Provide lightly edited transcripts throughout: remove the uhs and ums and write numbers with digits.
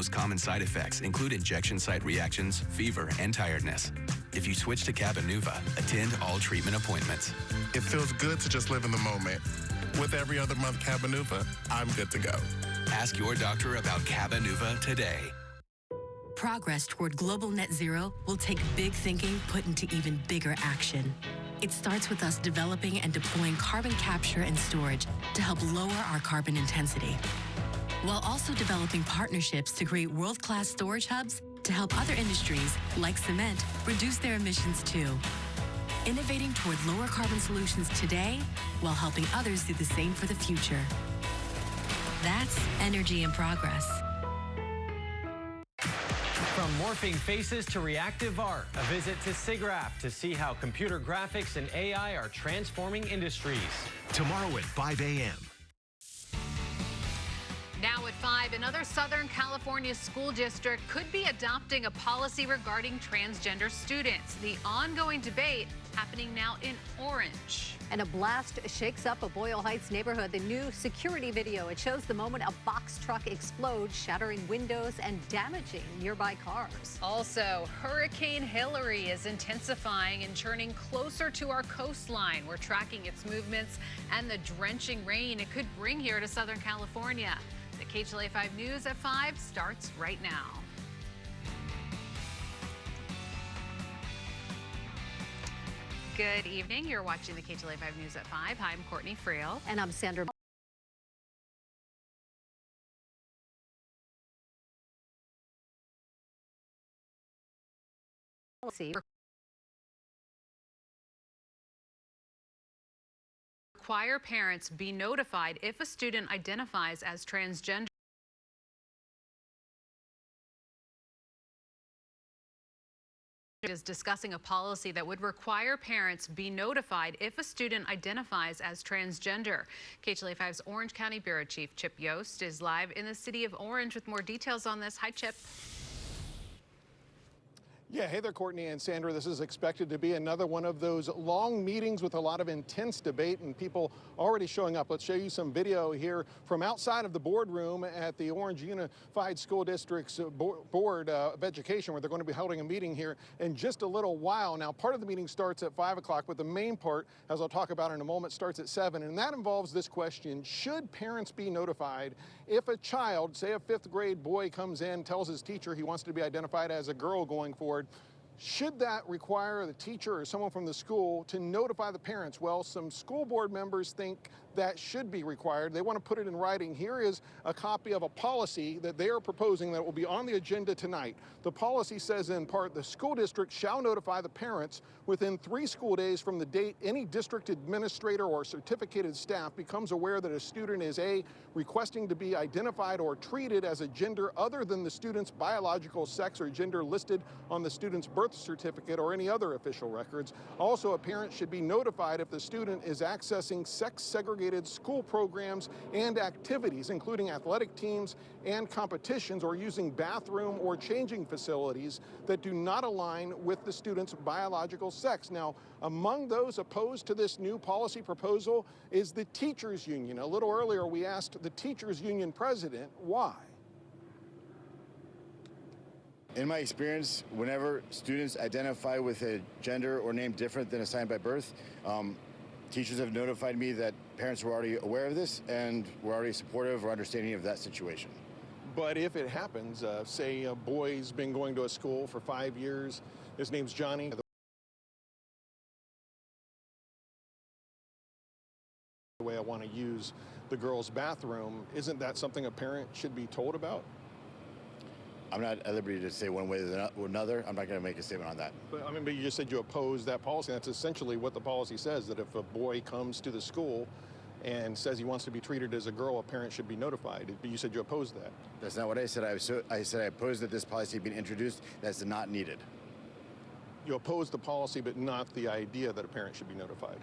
Most common side effects include injection site reactions, fever, and tiredness. If you switch to Cabenuva, attend all treatment appointments. It feels good to just live in the moment. With every other month Cabenuva, I'm good to go. Ask your doctor about Cabenuva today. Progress toward global net zero will take big thinking put into even bigger action. It starts with us developing and deploying carbon capture and storage to help lower our carbon intensity, while also developing partnerships to create world-class storage hubs to help other industries, like cement, reduce their emissions too. Innovating toward lower carbon solutions today while helping others do the same for the future. That's energy in progress. From morphing faces to reactive art, a visit to SIGGRAPH to see how computer graphics and AI are transforming industries. Tomorrow at 5 a.m. Now at 5, another Southern California school district could be adopting a policy regarding transgender students. The ongoing debate happening now in Orange. And a blast shakes up a Boyle Heights neighborhood. The new security video, it shows the moment a box truck explodes, shattering windows and damaging nearby cars. Also, Hurricane Hillary is intensifying and churning closer to our coastline. We're tracking its movements and the drenching rain it could bring here to Southern California. The Ktla 5 News at 5 starts right now. Good evening. You're watching the Ktla 5 News at 5. Hi, I'm Courtney Friel. And I'm Sandra. Require parents be notified if a student identifies as transgender. Is discussing a policy that would require parents be notified if a student identifies as transgender. Ktla 5's Orange County Bureau Chief Chip Yost is live in the city of Orange with more details on this. Hi, Chip. Yeah, hey there, Courtney and Sandra. This is expected to be another one of those long meetings with a lot of intense debate and people already showing up. Let's show you some video here from outside of the boardroom at the Orange Unified School District's Board of Education, where they're going to be holding a meeting here in just a little while. Now, part of the meeting starts at 5 o'clock, but the main part, as I'll talk about in a moment, starts at 7. And that involves this question: should parents be notified if a child, say a 5th grade boy, comes in, tells his teacher he wants to be identified as a girl going forward? Should that require the teacher or someone from the school to notify the parents? Well, some school board members think that should be required. They want to put it in writing. Here is a copy of a policy that they are proposing that will be on the agenda tonight. The policy says in part, the school district shall notify the parents within 3 school days from the date any district administrator or certificated staff becomes aware that a student is A, requesting to be identified or treated as a gender other than the student's biological sex or gender listed on the student's birth certificate or any other official records. Also, a parent should be notified if the student is accessing sex-segregated school programs and activities, including athletic teams and competitions, or using bathroom or changing facilities that do not align with the student's biological sex. Now, among those opposed to this new policy proposal is the teachers union. A little earlier, we asked the teachers union president why. In my experience, whenever students identify with a gender or name different than assigned by birth, teachers have notified me that parents were already aware of this and were already supportive or understanding of that situation. But if it happens, say a boy's been going to a school for 5 years, his name's Johnny. The way I want to use the girls' bathroom, isn't that something a parent should be told about? I'm not at liberty to say one way or another. I'm not going to make a statement on that. But but you just said you oppose that policy. That's essentially what the policy says, that if a boy comes to the school and says he wants to be treated as a girl, a parent should be notified. But you said you oppose that. That's not what I said. I said I oppose that this policy being introduced. That's not needed. You oppose the policy, but not the idea that a parent should be notified.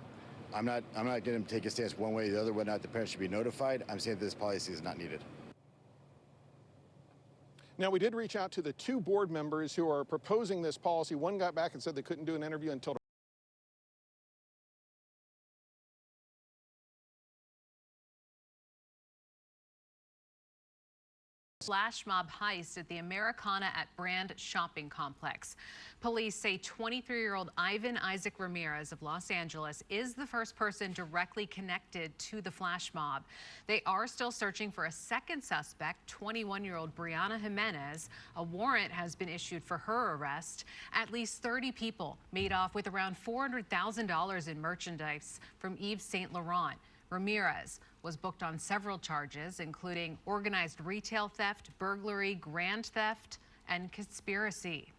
I'm not going to take a stance one way or the other whether or not the parent should be notified. I'm saying that this policy is not needed. Now, we did reach out to the 2 board members who are proposing this policy. One got back and said they couldn't do an interview until flash mob heist at the Americana at Brand shopping complex. Police say 23-year-old Ivan Isaac Ramirez of Los Angeles is the first person directly connected to the flash mob. They are still searching for a second suspect, 21-year-old Brianna Jimenez. A warrant has been issued for her arrest. At least 30 people made off with around $400,000 in merchandise from Yves Saint Laurent. Ramirez was booked on several charges, including organized retail theft, burglary, grand theft, and conspiracy.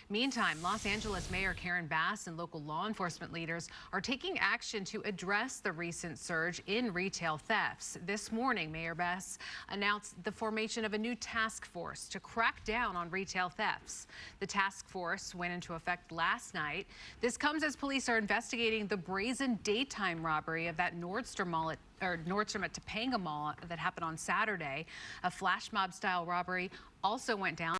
Meantime, Los Angeles Mayor Karen Bass and local law enforcement leaders are taking action to address the recent surge in retail thefts. This morning, Mayor Bass announced the formation of a new task force to crack down on retail thefts. The task force went into effect last night. This comes as police are investigating the brazen daytime robbery of that Nordstrom at Topanga Mall that happened on Saturday. A flash mob style robbery also went down